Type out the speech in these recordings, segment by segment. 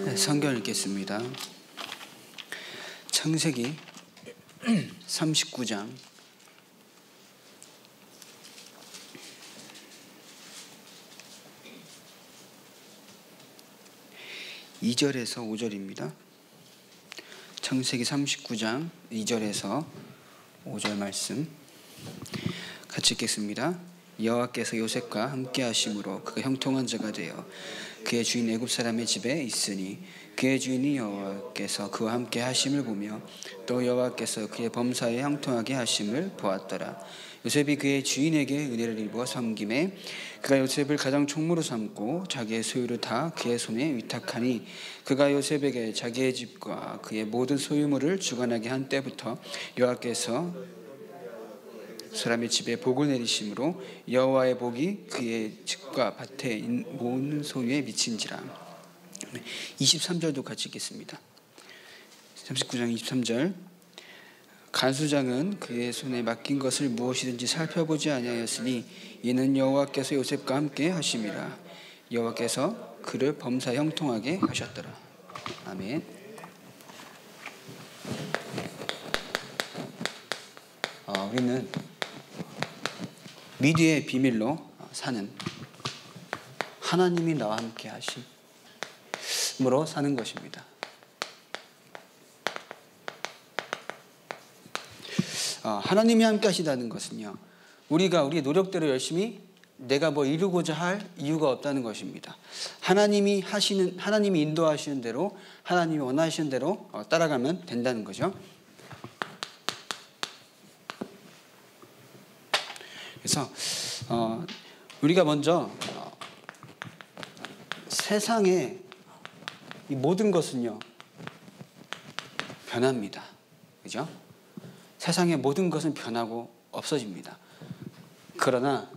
네, 성경 읽겠습니다. 창세기 39장 2절에서 5절입니다. 창세기 39장 2절에서 5절 말씀 같이 읽겠습니다. 여호와께서 요셉과 함께 하심으로 그가 형통한 자가 되어 그의 주인 애굽 사람의 집에 있으니 그의 주인이 여호와께서 그와 함께 하심을 보며 또 여호와께서 그의 범사에 형통하게 하심을 보았더라. 요셉이 그의 주인에게 은혜를 입어 섬김에 그가 요셉을 가장 총무로 삼고 자기의 소유를 다 그의 손에 위탁하니 그가 요셉에게 자기의 집과 그의 모든 소유물을 주관하게 한 때부터 여호와께서 사람의 집에 복을 내리심으로 여호와의 복이 그의 집과 밭에 모든 소유에 미친지라. 23절도 같이 읽겠습니다. 39장 23절 간수장은 그의 손에 맡긴 것을 무엇이든지 살펴보지 아니하였으니 이는 여호와께서 요셉과 함께 하심이라. 여호와께서 그를 범사 형통하게 하셨더라. 아멘. 우리는 미디의 비밀로 사는 하나님이 나와 함께 하심으로 사는 것입니다. 하나님이 함께 하시다는 것은요, 우리가 우리의 노력대로 열심히 내가 뭐 이루고자 할 이유가 없다는 것입니다. 하나님이 인도하시는 대로, 하나님이 원하시는 대로 따라가면 된다는 거죠. 그래서 우리가 먼저 세상의 이 모든 것은요 변합니다. 그죠? 세상의 모든 것은 변하고 없어집니다. 그러나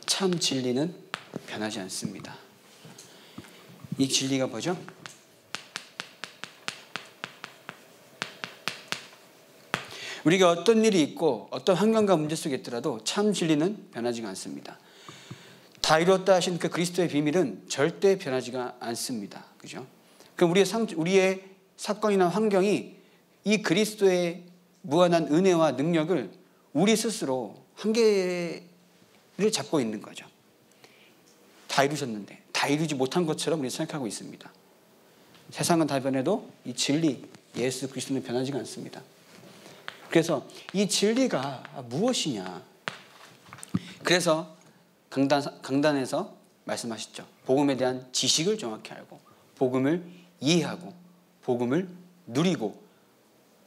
참 진리는 변하지 않습니다. 이 진리가 뭐죠? 우리가 어떤 일이 있고 어떤 환경과 문제 속에 있더라도 참 진리는 변하지가 않습니다. 다 이루었다 하신 그 그리스도의 비밀은 절대 변하지가 않습니다. 그죠? 그럼 우리의 사건이나 환경이 이 그리스도의 무한한 은혜와 능력을 우리 스스로 한계를 잡고 있는 거죠. 다 이루셨는데 다 이루지 못한 것처럼 우리 생각하고 있습니다. 세상은 다 변해도 이 진리 예수 그리스도는 변하지가 않습니다. 그래서 이 진리가 무엇이냐? 그래서 강단에서 말씀하셨죠. 복음에 대한 지식을 정확히 알고 복음을 이해하고 복음을 누리고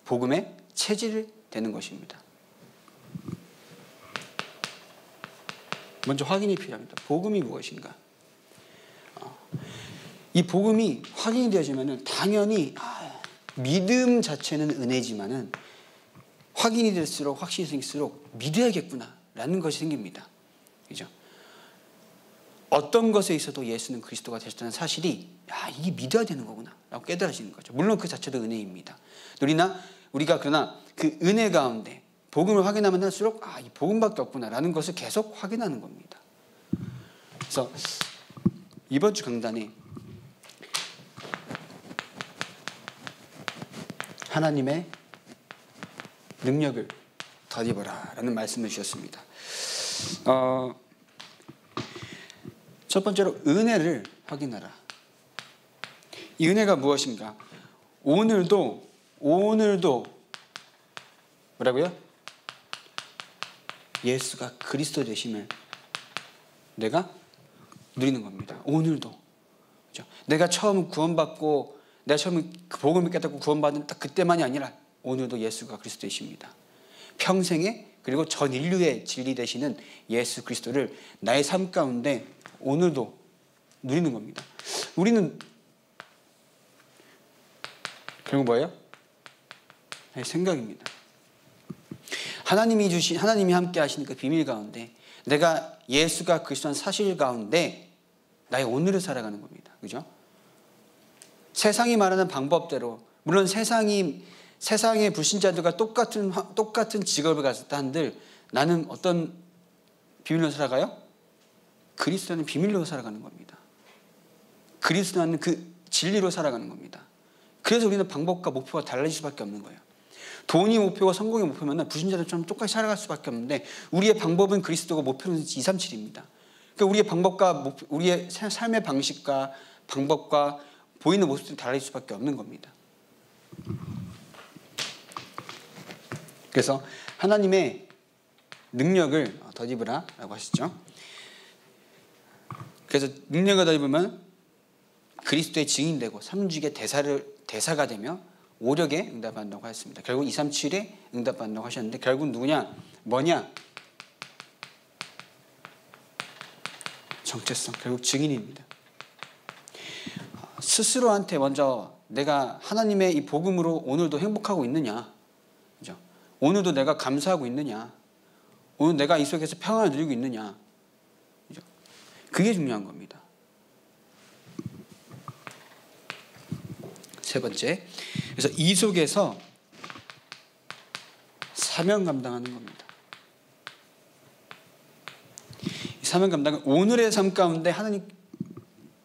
복음의 체질이 되는 것입니다. 먼저 확인이 필요합니다. 복음이 무엇인가? 이 복음이 확인이 되어지면 당연히 믿음 자체는 은혜지만은 확인이 될수록 확신이 생길수록 믿어야겠구나라는 것이 생깁니다. 그죠? 어떤 것에 있어도 예수는 그리스도가 되셨다는 사실이 이게 믿어야 되는 거구나 라고 깨달아지는 거죠. 물론 그 자체도 은혜입니다. 우리가 그러나 그 은혜 가운데 복음을 확인하면 할수록 이 복음밖에 없구나라는 것을 계속 확인하는 겁니다. 그래서 이번 주 강단에 하나님의 능력을 덧입어라 라는 말씀을 주셨습니다. 첫 번째로 은혜를 확인하라. 이 은혜가 무엇인가? 오늘도 뭐라고요? 예수가 그리스도 되심을 내가 누리는 겁니다. 오늘도. 그렇죠? 내가 처음 구원받고 내가 처음 그 복음을 깨닫고 구원받은 딱 그때만이 아니라 오늘도 예수가 그리스도 되십니다. 평생에 그리고 전 인류의 진리 되시는 예수 그리스도를 나의 삶 가운데 오늘도 누리는 겁니다. 우리는 결국 뭐예요? 생각입니다. 하나님이 함께 하시는 그 비밀 가운데 내가 예수가 그리스도라는 사실 가운데 나의 오늘을 살아가는 겁니다. 그죠? 세상이 말하는 방법대로 물론 세상의 불신자들과 똑같은 직업을 가졌다 한들 나는 어떤 비밀로 살아가요? 그리스도는 비밀로 살아가는 겁니다. 그리스도는 그 진리로 살아가는 겁니다. 그래서 우리는 방법과 목표가 달라질 수밖에 없는 거예요. 돈이 목표가 성공의 목표면 불신자들처럼 똑같이 살아갈 수밖에 없는데 우리의 방법은 그리스도고 목표는 237입니다. 그러니까 우리의 방법과 우리의 삶의 방식과 방법과 보이는 모습들이 달라질 수밖에 없는 겁니다. 그래서 하나님의 능력을 덧입으라라고 하시죠. 그래서 능력을 덧입으면 그리스도의 증인되고 3주기의 대사가 되며 오력에 응답한다고 하였습니다. 결국 237에 응답한다고 하셨는데 결국 누구냐? 뭐냐? 정체성, 결국 증인입니다. 스스로한테 먼저 내가 하나님의 이 복음으로 오늘도 행복하고 있느냐? 그죠? 오늘도 내가 감사하고 있느냐? 오늘 내가 이 속에서 평안을 누리고 있느냐? 그죠? 그게 중요한 겁니다. 세 번째, 그래서 이 속에서 사명 감당하는 겁니다. 이 사명 감당은 오늘의 삶 가운데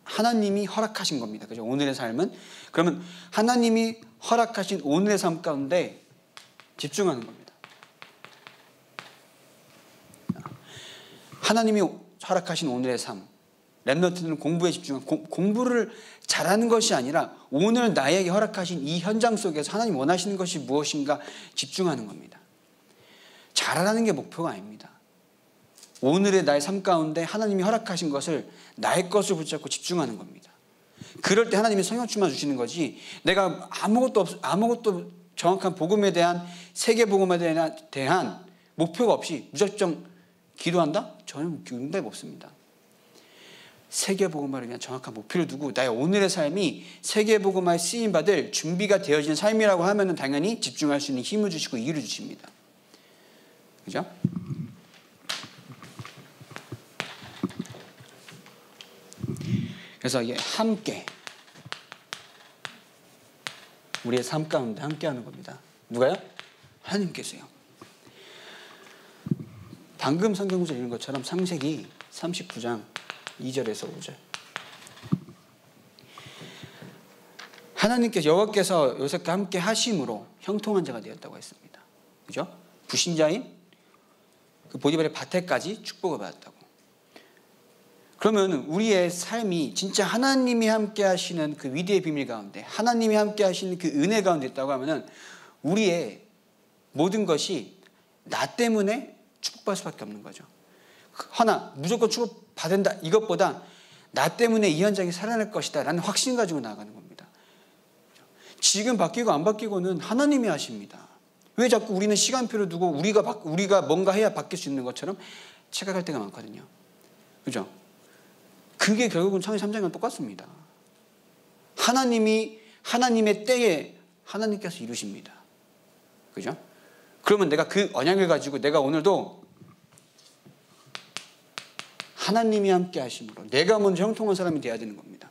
하나님이 허락하신 겁니다. 그죠? 오늘의 삶은 그러면 하나님이 허락하신 오늘의 삶 가운데 집중하는 겁니다. 하나님이 허락하신 오늘의 삶, 렘넌트는 공부에 집중하고 공부를 잘하는 것이 아니라 오늘 나에게 허락하신 이 현장 속에서 하나님 원하시는 것이 무엇인가 집중하는 겁니다. 잘하는 게 목표가 아닙니다. 오늘의 나의 삶 가운데 하나님이 허락하신 것을 나의 것을 붙잡고 집중하는 겁니다. 그럴 때 하나님이 성령충만 주시는 거지 내가 아무것도 정확한 복음에 대한 세계 복음에 대한 목표가 없이 무작정 기도한다? 전혀 응답이 없습니다. 세계복음화를 위한 정확한 목표를 두고 나의 오늘의 삶이 세계복음화에 쓰임받을 준비가 되어진 삶이라고 하면 당연히 집중할 수 있는 힘을 주시고 이유를 주십니다. 그죠? 그래서 이게 함께 우리의 삶 가운데 함께하는 겁니다. 누가요? 하나님께서요. 방금 성경 구절 읽은 것처럼 창세기 39장 2절에서 5절. 하나님께서 여호와께서 요셉과 함께 하심으로 형통한 자가 되었다고 했습니다. 그죠? 불신자인 그 보디발의 밭에까지 축복을 받았다고. 그러면 우리의 삶이 진짜 하나님이 함께 하시는 그 위대의 비밀 가운데 하나님이 함께 하시는 그 은혜 가운데 있다고 하면은 우리의 모든 것이 나 때문에 축복받을 수밖에 없는 거죠. 하나 무조건 축복받는다 이것보다 나 때문에 이 현장이 살아날 것이다 라는 확신 가지고 나아가는 겁니다. 지금 바뀌고 안 바뀌고는 하나님이 하십니다. 왜 자꾸 우리는 시간표를 두고 우리가 뭔가 해야 바뀔 수 있는 것처럼 착각할 때가 많거든요. 그죠? 그게 결국은 창세기 3장이랑 똑같습니다. 하나님의 때에 하나님께서 이루십니다. 그죠? 그러면 내가 그 언약을 가지고 내가 오늘도 하나님이 함께 하심으로 내가 먼저 형통한 사람이 돼야 되는 겁니다.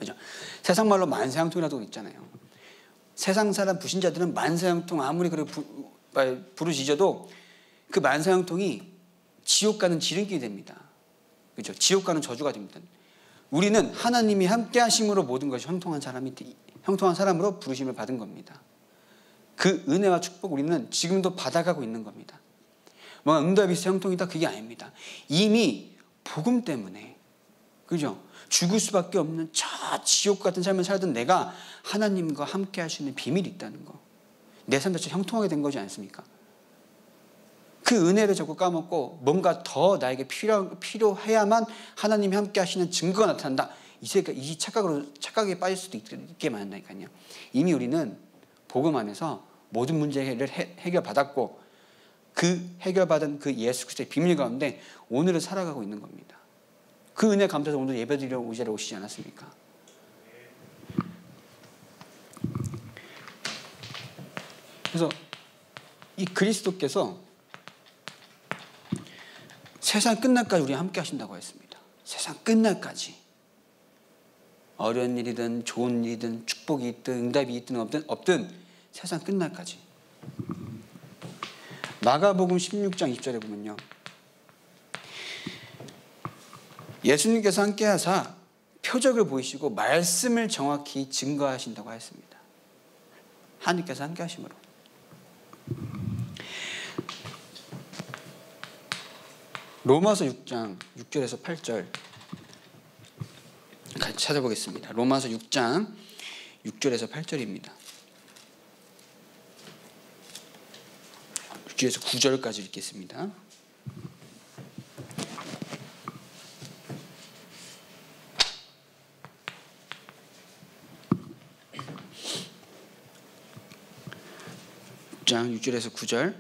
그죠? 세상 말로 만사형통이라고 있잖아요. 세상 사람 불신자들은 만사형통 아무리 그렇게 부르짖어도 그 만사형통이 지옥 가는 지름길이 됩니다. 그죠? 지옥 가는 저주가 됩니다. 우리는 하나님이 함께 하심으로 모든 것이 형통한 사람으로 부르심을 받은 겁니다. 그 은혜와 축복 우리는 지금도 받아가고 있는 겁니다. 뭔가 응답이 있어 형통이다 그게 아닙니다. 이미 복음 때문에 그죠? 죽을 수밖에 없는 저 지옥 같은 삶을 살던 내가 하나님과 함께 할 수 있는 비밀이 있다는 거. 내 삶 자체가 형통하게 된 거지 않습니까? 그 은혜를 자꾸 까먹고 뭔가 더 나에게 필요해야만 하나님이 함께 하시는 증거가 나타난다. 이 착각에 빠질 수도 있게 만든다니까요. 이미 우리는 복음 안에서 모든 문제를 해결받았고 그 해결받은 그 예수 그리스도의 비밀 가운데 오늘을 살아가고 있는 겁니다. 그 은혜 감사해서 오늘 예배드리러 이 자리에 오시지 않았습니까? 그래서 이 그리스도께서 세상 끝날까지 우리와 함께 하신다고 했습니다. 세상 끝날까지. 어려운 일이든 좋은 일이든 축복이 있든 응답이 있든 없든 세상 끝날까지. 마가복음 16장 20절에 보면요. 예수님께서 함께 하사 표적을 보이시고 말씀을 정확히 증거하신다고 했습니다. 하나님께서 함께 하심으로. 로마서 6장 6절에서 8절 같이 찾아보겠습니다. 로마서 6장 6절에서 8절입니다. 6절에서 9절까지 읽겠습니다. 장 6절에서 9절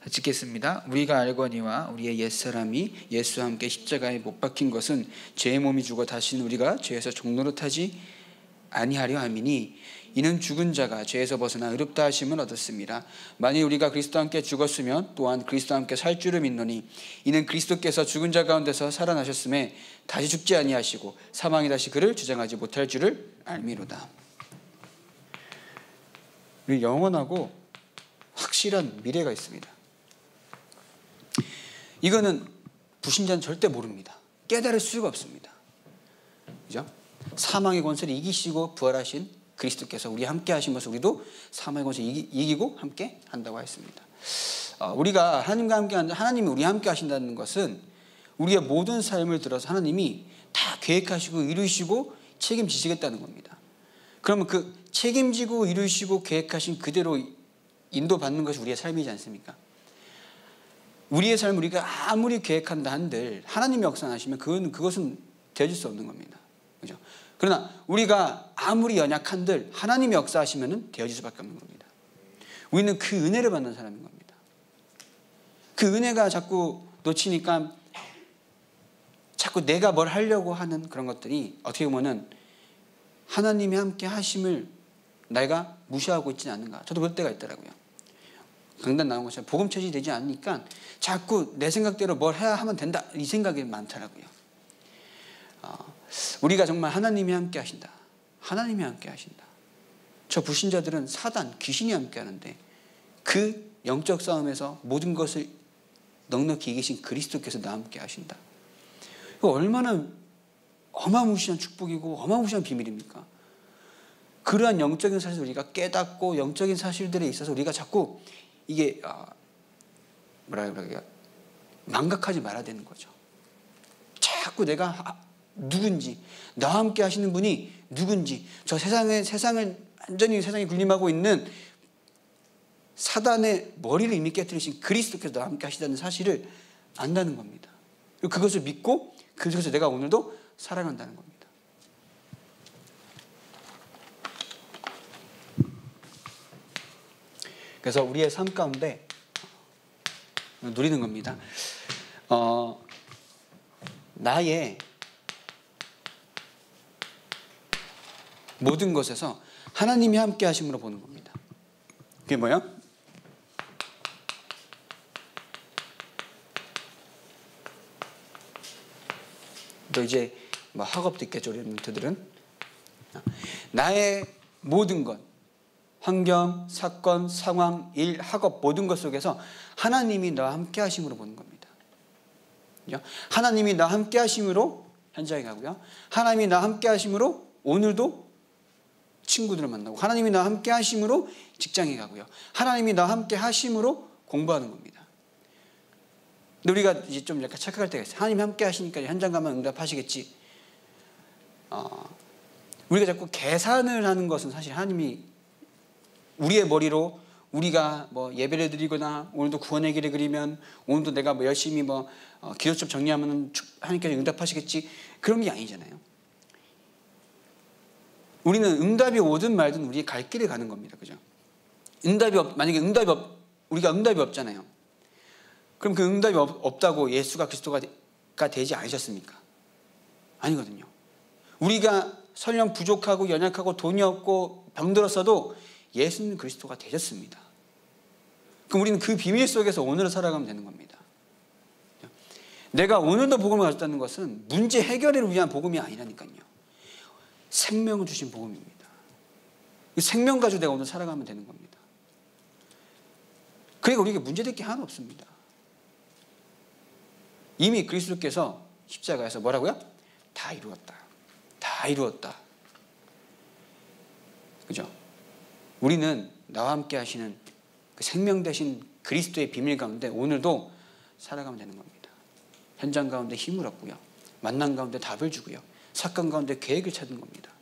읽겠습니다. 우리가 알거니와 우리의 옛사람이 예수와 함께 십자가에 못 박힌 것은 죄의 몸이 죽어 다시는 우리가 죄에서 종노릇하지 아니하려 함이니 이는 죽은 자가 죄에서 벗어나 의롭다 하심을 얻었습니다. 만일 우리가 그리스도와 함께 죽었으면 또한 그리스도와 함께 살 줄을 믿노니 이는 그리스도께서 죽은 자 가운데서 살아나셨음에 다시 죽지 아니하시고 사망이 다시 그를 주장하지 못할 줄을 알미로다. 우리 영원하고 확실한 미래가 있습니다. 이거는 불신자는 절대 모릅니다. 깨달을 수가 없습니다. 그죠? 사망의 권세를 이기시고 부활하신 그리스도께서 우리 함께 하신 것을 우리도 사망의 권세를 이기고 함께 한다고 했습니다. 우리가 하나님과 함께 한다, 하나님이 우리 함께 하신다는 것은 우리의 모든 삶을 들어서 하나님이 다 계획하시고 이루시고 책임지시겠다는 겁니다. 그러면 그 책임지고 이루시고 계획하신 그대로 인도받는 것이 우리의 삶이지 않습니까? 우리의 삶을 우리가 아무리 계획한다 한들 하나님이 역사하시면 그것은 되어질 수 없는 겁니다. 그죠? 그러나 우리가 아무리 연약한들 하나님이 역사하시면 되어질 수밖에 없는 겁니다. 우리는 그 은혜를 받는 사람인 겁니다. 그 은혜가 자꾸 놓치니까 자꾸 내가 뭘 하려고 하는 그런 것들이 어떻게 보면은 하나님이 함께 하심을 내가 무시하고 있지는 않는가. 저도 그럴 때가 있더라고요. 강단 나온 것처럼 복음 처리 되지 않으니까 자꾸 내 생각대로 뭘 해야 하면 된다 이 생각이 많더라고요. 우리가 정말 하나님이 함께 하신다. 하나님이 함께 하신다. 저 불신자들은 사단, 귀신이 함께 하는데 그 영적 싸움에서 모든 것을 넉넉히 이기신 그리스도께서 나와 함께 하신다. 이거 얼마나 어마무시한 축복이고 어마무시한 비밀입니까? 그러한 영적인 사실을 우리가 깨닫고 영적인 사실들에 있어서 우리가 자꾸 이게 망각하지 말아야 되는 거죠. 자꾸 내가 누군지, 나와 함께 하시는 분이 누군지, 저 세상을 완전히 세상에 군림하고 있는 사단의 머리를 이미 깨뜨리신 그리스도께서 나와 함께 하시다는 사실을 안다는 겁니다. 그리고 그것을 믿고 그래서 내가 오늘도 살아간다는 겁니다. 그래서 우리의 삶 가운데 누리는 겁니다. 나의 모든 것에서 하나님이 함께 하심으로 보는 겁니다. 그게 뭐예요? 또 이제 뭐 학업도 있겠죠, 우리 멘트들은. 나의 모든 것, 환경, 사건, 상황, 일, 학업 모든 것 속에서 하나님이 나와 함께 하심으로 보는 겁니다. 하나님이 나와 함께 하심으로 현장에 가고요. 하나님이 나와 함께 하심으로 오늘도 친구들을 만나고, 하나님이 나와 함께 하심으로 직장에 가고요. 하나님이 나와 함께 하심으로 공부하는 겁니다. 근데 우리가 이제 좀 약간 착각할 때가 있어요. 하나님이 함께 하시니까 현장 가면 응답하시겠지. 우리가 자꾸 계산을 하는 것은 사실 하나님이 우리의 머리로 우리가 뭐 예배를 드리거나 오늘도 구원의 길을 그리면 오늘도 내가 뭐 열심히 뭐 기도첩 정리하면 하나님께서 응답하시겠지, 그런 게 아니잖아요. 우리는 응답이 오든 말든 우리의 갈 길을 가는 겁니다. 그죠? 만약에 우리가 응답이 없잖아요. 그럼 그 응답이 없다고 예수가 그리스도가 되지 않으셨습니까? 아니거든요. 우리가 설령 부족하고 연약하고 돈이 없고 병들었어도 예수는 그리스도가 되셨습니다. 그럼 우리는 그 비밀 속에서 오늘을 살아가면 되는 겁니다. 내가 오늘도 복음을 가졌다는 것은 문제 해결을 위한 복음이 아니라니까요. 생명을 주신 복음입니다. 이 생명 가지고 내가 오늘 살아가면 되는 겁니다. 그러니까 우리에게 문제될 게 하나도 없습니다. 이미 그리스도께서 십자가에서 뭐라고요? 다 이루었다. 다 다 이루었다. 그죠? 우리는 나와 함께 하시는 그 생명 되신 그리스도의 비밀 가운데 오늘도 살아가면 되는 겁니다. 현장 가운데 힘을 얻고요. 만남 가운데 답을 주고요. 사건 가운데 계획을 찾는 겁니다.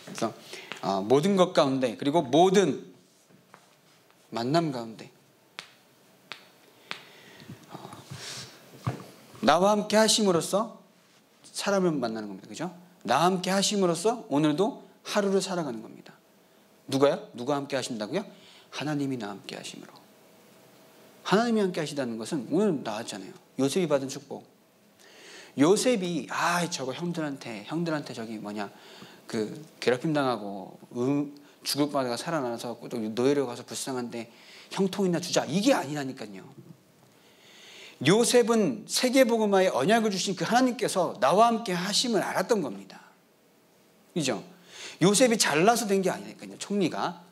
그래서 모든 것 가운데 그리고 모든 만남 가운데 나와 함께 하심으로써 사람을 만나는 겁니다. 그죠? 나와 함께 하심으로써 오늘도 하루를 살아가는 겁니다. 누가요? 누가 함께 하신다고요? 하나님이 나와 함께 하심으로. 하나님이 함께 하시다는 것은 오늘 나왔잖아요. 요셉이 받은 축복. 요셉이 저거 형들한테 저기 그 괴롭힘 당하고 죽을 뻔하다가 살아나서 또 노예로 가서 불쌍한데 형통이나 주자, 이게 아니라니까요. 요셉은 세계복음화의 언약을 주신 그 하나님께서 나와 함께 하심을 알았던 겁니다. 그죠? 요셉이 잘나서 된 게 아니니까요. 총리가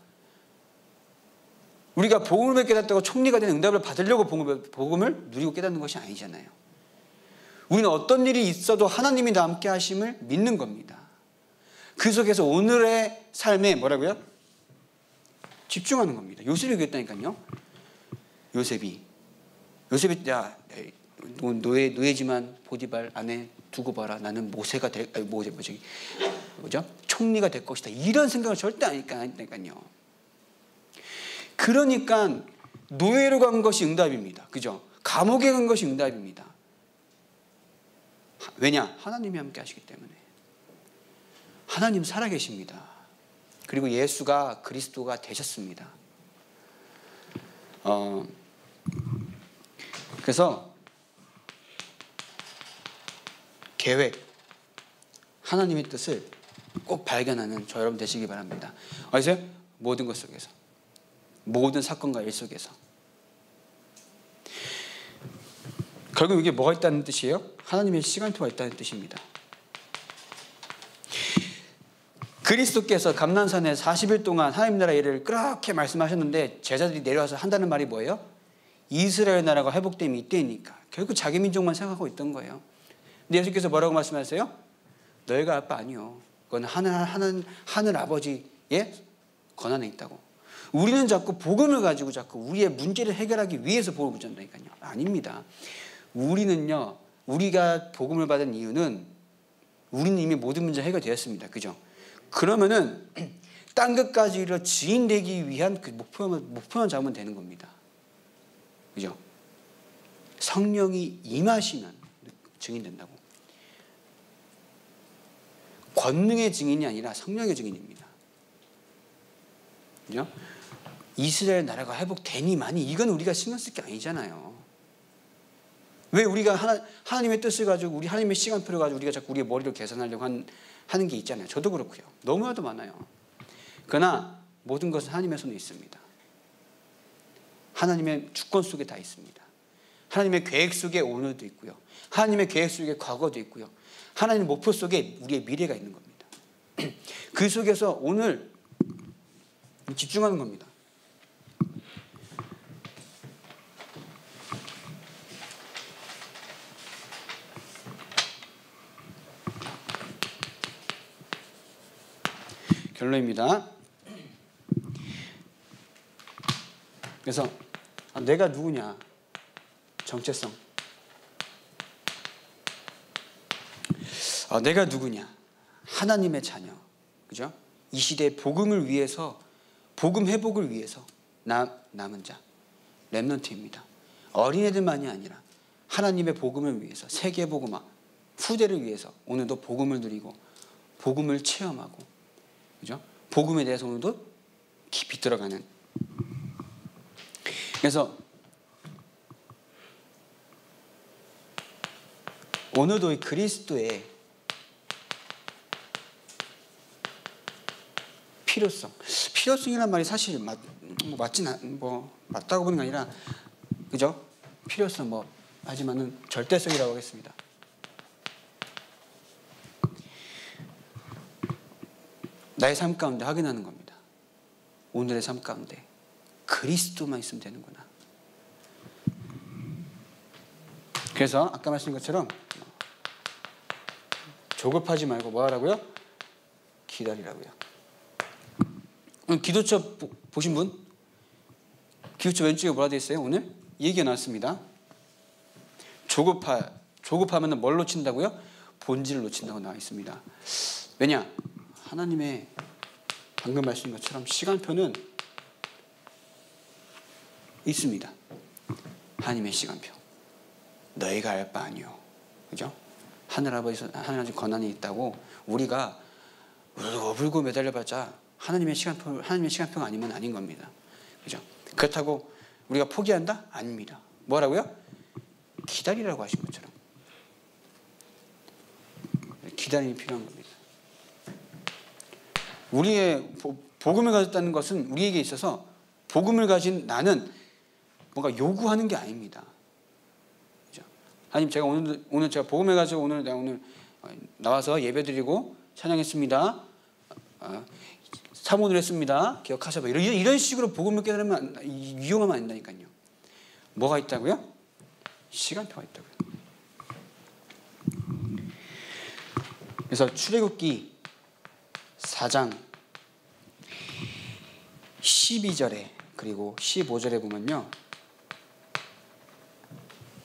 우리가 복음을 깨닫다고 총리가 된 응답을 받으려고 복음을 누리고 깨닫는 것이 아니잖아요. 우리는 어떤 일이 있어도 하나님이 나와 함께 하심을 믿는 겁니다. 그 속에서 오늘의 삶에 뭐라고요? 집중하는 겁니다. 요셉이 그랬다니까요. 요셉이 노예지만 보디발 안에 두고 봐라. 나는 모세가 총리가 될 것이다. 이런 생각을 절대 안 했다니까요. 그러니까 노예로 간 것이 응답입니다. 그죠? 감옥에 간 것이 응답입니다. 왜냐? 하나님이 함께 하시기 때문에. 하나님 살아계십니다. 그리고 예수가 그리스도가 되셨습니다. 그래서 계획, 하나님의 뜻을 꼭 발견하는 저 여러분 되시기 바랍니다. 아세요? 모든 것 속에서, 모든 사건과 일 속에서. 결국 이게 뭐가 있다는 뜻이에요? 하나님의 시간표가 있다는 뜻입니다. 그리스도께서 감난산에 40일 동안 하나님 나라 일을 그렇게 말씀하셨는데 제자들이 내려와서 한다는 말이 뭐예요? 이스라엘 나라가 회복됨이 이때이니까. 결국 자기 민족만 생각하고 있던 거예요. 근데 예수께서 뭐라고 말씀하세요? 너희가 아빠 아니요. 그건 하늘 아버지의 권한에 있다고. 우리는 자꾸 복음을 가지고 자꾸 우리의 문제를 해결하기 위해서 복음을 전한다니까요. 아닙니다. 우리는요, 우리가 복음을 받은 이유는 우리는 이미 모든 문제 해결되었습니다. 그죠? 그러면은 땅 끝까지 이르러 지인 되기 위한 그 목표만 잡으면 되는 겁니다. 그죠? 성령이 임하시면 증인된다고. 권능의 증인이 아니라 성령의 증인입니다. 그죠? 이스라엘 나라가 회복되니만이 이건 우리가 신경 쓸 게 아니잖아요. 왜 우리가 하나님의 뜻을 가지고 우리 하나님의 시간표를 가지고 우리가 자꾸 우리의 머리로 계산하려고 하는 게 있잖아요. 저도 그렇고요. 너무나도 많아요. 그러나 모든 것은 하나님의 손에 있습니다. 하나님의 주권 속에 다 있습니다. 하나님의 계획 속에 오늘도 있고요. 하나님의 계획 속에 과거도 있고요. 하나님의 목표 속에 우리의 미래가 있는 겁니다. 그 속에서 오늘 집중하는 겁니다. 결론입니다. 그래서 내가 누구냐? 정체성. 내가 누구냐? 하나님의 자녀. 그죠? 이 시대의 복음을 위해서, 복음 회복을 위해서 남은 자, 렘넌트입니다. 어린애들만이 아니라 하나님의 복음을 위해서, 세계 복음화, 후대를 위해서 오늘도 복음을 누리고 복음을 체험하고, 그죠? 복음에 대해서 오늘도 깊이 들어가는. 그래서 오늘도 이 그리스도의 필요성이란 말이 사실 맞다고 보는 게 아니라, 그죠? 필요성 하지만은 절대성이라고 하겠습니다. 나의 삶 가운데 확인하는 겁니다. 오늘의 삶 가운데 그리스도만 있으면 되는구나. 그래서 아까 말씀드린 것처럼 조급하지 말고 뭐 하라고요? 기다리라고요. 오늘 기도처 보신 분? 기도처 왼쪽에 뭐라 되어 있어요? 오늘 얘기가 나왔습니다. 조급하면 뭘 놓친다고요? 본질을 놓친다고 나와 있습니다. 왜냐? 하나님의 방금 말씀인 것처럼 시간표는 있습니다. 하나님의 시간표. 너희가 알 바 아니요. 그죠? 하늘아버지 권한이 있다고 우리가 울고 매달려봤자 하나님의 시간표가 아니면 아닌 겁니다. 그죠? 그렇다고 우리가 포기한다? 아닙니다. 뭐라고요? 기다리라고 하신 것처럼. 기다림이 필요한 겁니다. 우리의 복음을 가졌다는 것은 우리에게 있어서 복음을 가진 나는 뭔가 요구하는 게 아닙니다. 그죠? 하나님, 제가 오늘 제가 복음을 가지고 오늘 나와서 예배드리고 찬양했습니다. 사모를 했습니다. 기억하셔봐. 이런 식으로 복음을 깨달으면 이용하면 안 된다니까요. 뭐가 있다고요? 시간표가 있다고요. 그래서 출애굽기 4장 12절에 그리고 15절에 보면요,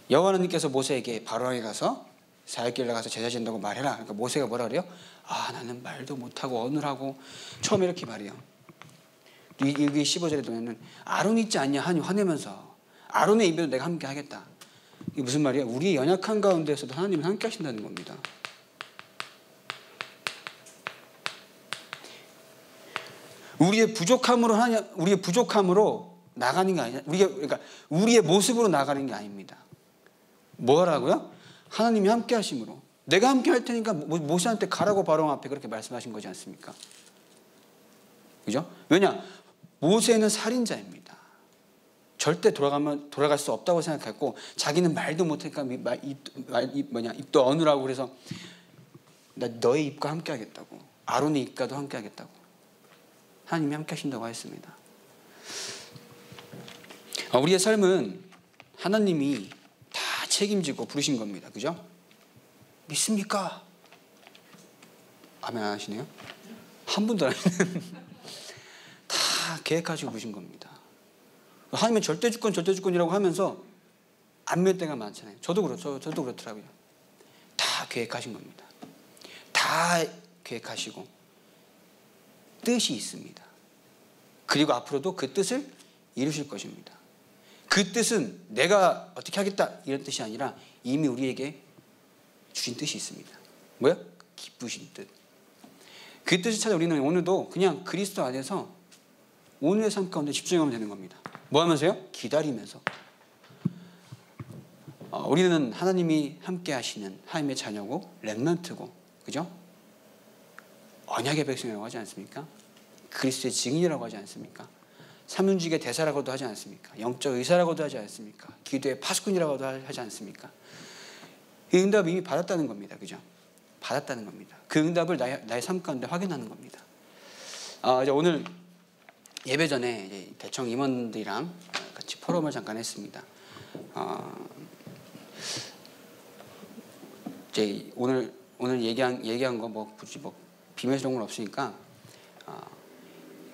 여호와 하나님께서 모세에게 바로왕에 가서 사역길 나가서 제사 지낸다고 말해라. 그러니까 모세가 뭐라 그래요? 나는 말도 못하고 어눌하고 처음에 이렇게 말해요. 여기 15절에 보면은 아론 있지 않냐 하니 화내면서 아론의 입에도 내가 함께 하겠다. 이게 무슨 말이에요? 우리의 연약한 가운데서도 하나님은 함께 하신다는 겁니다. 우리의 부족함으로 나가는 게 아니라 그러니까 우리의 모습으로 나가는 게 아닙니다. 뭐라고요? 하나님이 함께 하심으로. 내가 함께 할 테니까 모세한테 가라고 바로왕 앞에 그렇게 말씀하신 거지 않습니까? 그죠? 왜냐? 모세는 살인자입니다. 절대 돌아갈 수 없다고 생각했고, 자기는 말도 못하니까 입도 어느라고 그래서 나 너의 입과 함께 하겠다고, 아론의 입과도 함께 하겠다고 하나님이 함께 하신다고 하였습니다. 우리의 삶은 하나님이 다 책임지고 부르신 겁니다. 그죠? 믿습니까? 아멘 안 하시네요? 한 분도 안 하시네요. 다 계획하시고 부르신 겁니다. 하나님은 절대주권이라고 하면서 안 믿을 때가 많잖아요. 저도 그렇더라고요. 다 계획하신 겁니다. 다 계획하시고 뜻이 있습니다. 그리고 앞으로도 그 뜻을 이루실 것입니다. 그 뜻은 내가 어떻게 하겠다 이런 뜻이 아니라 이미 우리에게 주신 뜻이 있습니다. 뭐야? 기쁘신 뜻. 그 뜻을 찾아 우리는 오늘도 그냥 그리스도 안에서 오늘의 삶 가운데 집중하면 되는 겁니다. 뭐 하면서요? 기다리면서. 우리는 하나님이 함께 하시는 하나님의 자녀고 렘넌트고, 그죠? 언약의 백성이라고 하지 않습니까? 그리스도의 증인이라고 하지 않습니까? 삼위일체의 대사라고도 하지 않습니까? 영적 의사라고도 하지 않습니까? 기도의 파수꾼이라고도 하지 않습니까? 그 응답을 이미 받았다는 겁니다. 그죠? 받았다는 겁니다. 그 응답을 나의 삶 가운데 확인하는 겁니다. 이제 오늘 예배 전에 이제 대청 임원들이랑 같이 포럼을 잠깐 했습니다. 이제 오늘 얘기한 거 굳이 비밀스러운 건 없으니까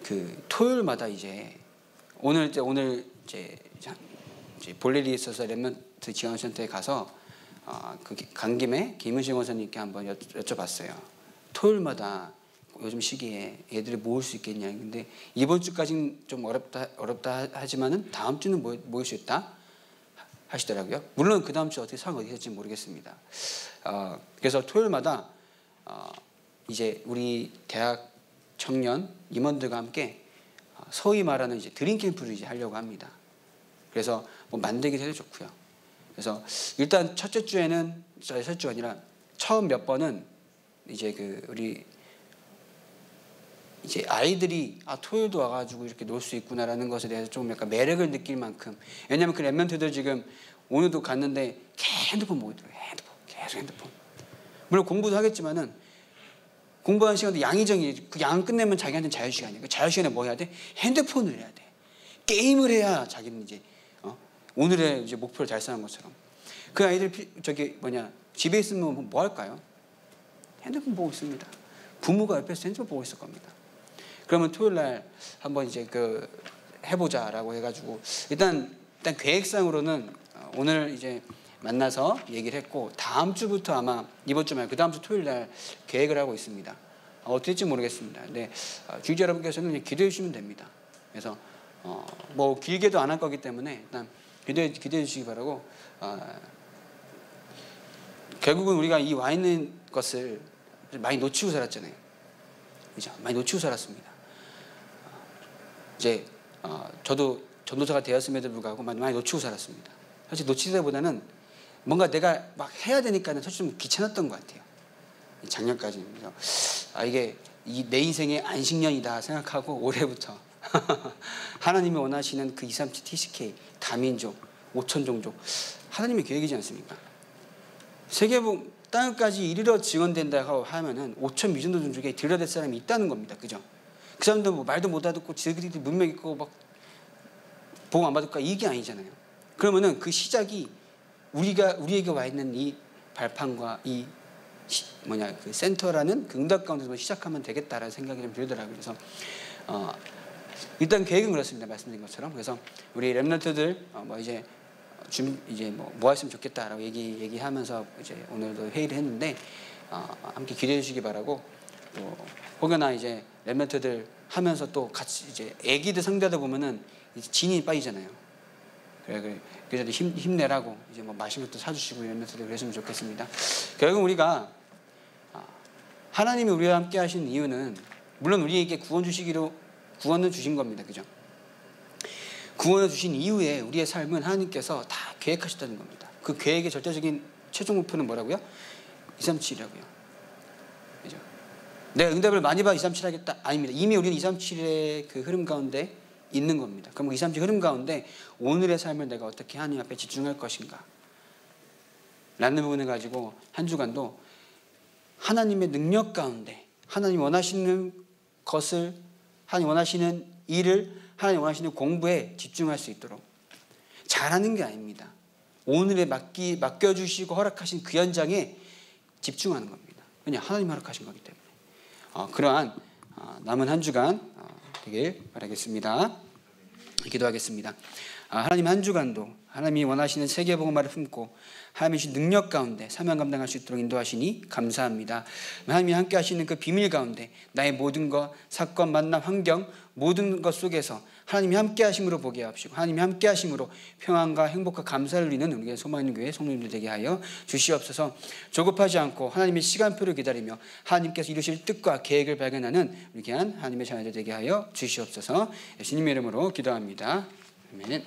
그 토요일마다 이제 오늘 볼 일이 있어서 렘넌트 지원센터에 가서 간 김에 김은식 원사님께 한번 여쭤봤어요. 토요일마다 요즘 시기에 애들이 모일 수 있겠냐. 근데 이번 주까지는 좀 어렵다 하지만은 다음 주는 모일 수 있다 하시더라고요. 물론 그 다음 주 어떻게 상황 어떻게 될지 모르겠습니다. 그래서 토요일마다 이제 우리 대학 청년 임원들과 함께 소위 말하는 이제 드림 캠프를 이제 하려고 합니다. 그래서 만들기도 해도 좋고요. 그래서 일단 첫째 주에는 첫째 주가 아니라 처음 몇 번은 이제 우리 이제 아이들이 토요일도 와가지고 이렇게 놀 수 있구나라는 것에 대해서 좀 약간 매력을 느낄 만큼, 왜냐하면 그 렘넌트들 지금 오늘도 갔는데 핸드폰 보고 있더라고요. 계속 핸드폰. 물론 공부도 하겠지만은 공부하는 시간도 양이정이 그 양 끝내면 자기한테는 자유시간이에요. 그 자유시간에 뭐 해야 돼? 핸드폰을 해야 돼. 게임을 해야 자기는 이제 오늘의 이제 목표를 달성한 것처럼. 그 아이들 집에 있으면 뭐 할까요? 핸드폰 보고 있습니다. 부모가 옆에서 핸드폰 보고 있을 겁니다. 그러면 토요일 날 한번 이제 해보자라고 해가지고 일단 계획상으로는 오늘 이제 만나서 얘기를 했고 다음 주부터 아마 이번 주 말고 그 다음 주 토요일 날 계획을 하고 있습니다. 어떻게 될지 모르겠습니다. 근데 주의자 여러분께서는 그냥 기도해 주시면 됩니다. 그래서 뭐 길게도 안 할 거기 때문에 일단 기도해 주시기 바라고 결국은 우리가 이 와 있는 것을 많이 놓치고 살았잖아요. 그죠? 많이 놓치고 살았습니다. 이제 저도 전도사가 되었음에도 불구하고 많이 놓치고 살았습니다. 사실 놓치기보다는 뭔가 내가 막 해야 되니까는 사실 좀 귀찮았던 것 같아요. 작년까지는. 이게 내 인생의 안식년이다 생각하고 올해부터 하나님이 원하시는 그 237 TCK 다민족 5천 종족 하나님의 계획이지 않습니까? 세계복음 땅까지 이르러 증언된다고 하면은 5천 미전도 종족에 들여댈 사람이 있다는 겁니다. 그죠? 그 사람도 뭐 말도 못 알아듣고 지들끼리 문명 있고 막 복음 안 받을까 이게 아니잖아요. 그러면은 그 시작이 우리에게 와 있는 이 발판과 그 센터라는 그 응답 가운데서 시작하면 되겠다라는 생각이 좀 들더라고요. 그래서 일단 계획은 그렇습니다. 말씀드린 것처럼. 그래서 우리 렘넌트들 이제 뭐 했으면 좋겠다라고 얘기하면서 이제 오늘도 회의를 했는데 함께 기대해 주시기 바라고 또 혹여나 이제 렘넌트들 하면서 또 같이 이제 애기들 상대하다 보면은 진이 빠지잖아요. 그래서 힘내라고 이제 뭐 맛있는 것도 사주시고 렘넌트들 그랬으면 좋겠습니다. 결국 우리가 하나님이 우리와 함께 하신 이유는 물론 우리에게 구원을 주신 겁니다. 그죠? 구원을 주신 이후에 우리의 삶은 하나님께서 다 계획하셨다는 겁니다. 그 계획의 절대적인 최종 목표는 뭐라고요? 237이라고요. 그죠? 내가 응답을 많이 받아 237 하겠다? 아닙니다. 이미 우리는 237의 그 흐름 가운데 있는 겁니다. 그럼 237 흐름 가운데 오늘의 삶을 내가 어떻게 하나님 앞에 집중할 것인가? 라는 부분을 가지고 한 주간도 하나님의 능력 가운데 하나님 원하시는 것을 하나님 원하시는 일을 하나님 원하시는 공부에 집중할 수 있도록 잘하는 게 아닙니다. 오늘에 맡겨주시고 허락하신 그 현장에 집중하는 겁니다. 왜냐? 하나님 허락하신 거기 때문에. 그러한 남은 한 주간 되길 바라겠습니다. 기도하겠습니다. 하나님 한 주간도 하나님이 원하시는 세계복음화를 품고 하나님의 능력 가운데 사명 감당할 수 있도록 인도하시니 감사합니다. 하나님이 함께 하시는 그 비밀 가운데 나의 모든 것, 사건, 만남, 환경 모든 것 속에서 하나님이 함께 하심으로 보게 하시고 하나님이 함께 하심으로 평안과 행복과 감사를 누리는 우리의 소망있는 교회 성도님들 되게 하여 주시옵소서. 조급하지 않고 하나님의 시간표를 기다리며 하나님께서 이루실 뜻과 계획을 발견하는 우리 귀한 하나님의 자녀들 되게 하여 주시옵소서. 예수님의 이름으로 기도합니다. 아멘.